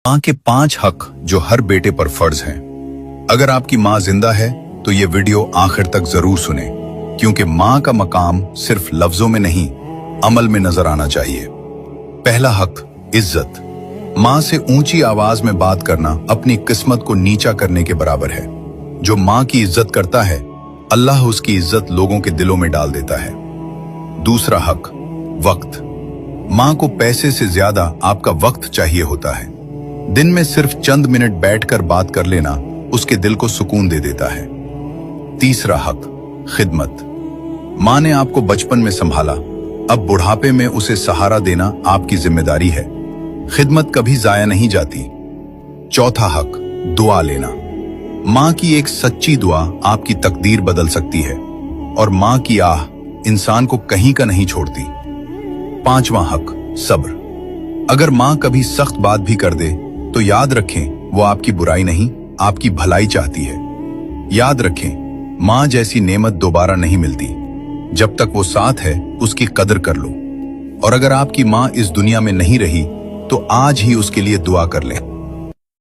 माँ के 5 हक जो हर बेटे पर फर्ज हैं। अगर आपकी माँ जिंदा है तो ये वीडियो आखिर तक जरूर सुने, क्योंकि माँ का मकाम सिर्फ लफ्जों में नहीं, अमल में नजर आना चाहिए। पहला हक, इज्जत। माँ से ऊंची आवाज में बात करना अपनी किस्मत को नीचा करने के बराबर है। जो माँ की इज्जत करता है, अल्लाह उसकी इज्जत लोगों के दिलों में डाल देता है। दूसरा हक, वक्त। माँ को पैसे से ज्यादा आपका वक्त चाहिए होता है। दिन में सिर्फ चंद मिनट बैठकर बात कर लेना उसके दिल को सुकून दे देता है। तीसरा हक, खिदमत। माँ ने आपको बचपन में संभाला, अब बुढ़ापे में उसे सहारा देना आपकी जिम्मेदारी है। खिदमत कभी जाया नहीं जाती। चौथा हक, दुआ लेना। माँ की एक सच्ची दुआ आपकी तकदीर बदल सकती है, और माँ की आह इंसान को कहीं का नहीं छोड़ती। पांचवा हक, सब्र। अगर माँ कभी सख्त बात भी कर दे तो याद रखें वो आपकी बुराई नहीं, आपकी भलाई चाहती है। याद रखें, माँ जैसी नेमत दोबारा नहीं मिलती। जब तक वो साथ है उसकी कदर कर लो। और अगर आपकी माँ इस दुनिया में नहीं रही तो आज ही उसके लिए दुआ कर लें।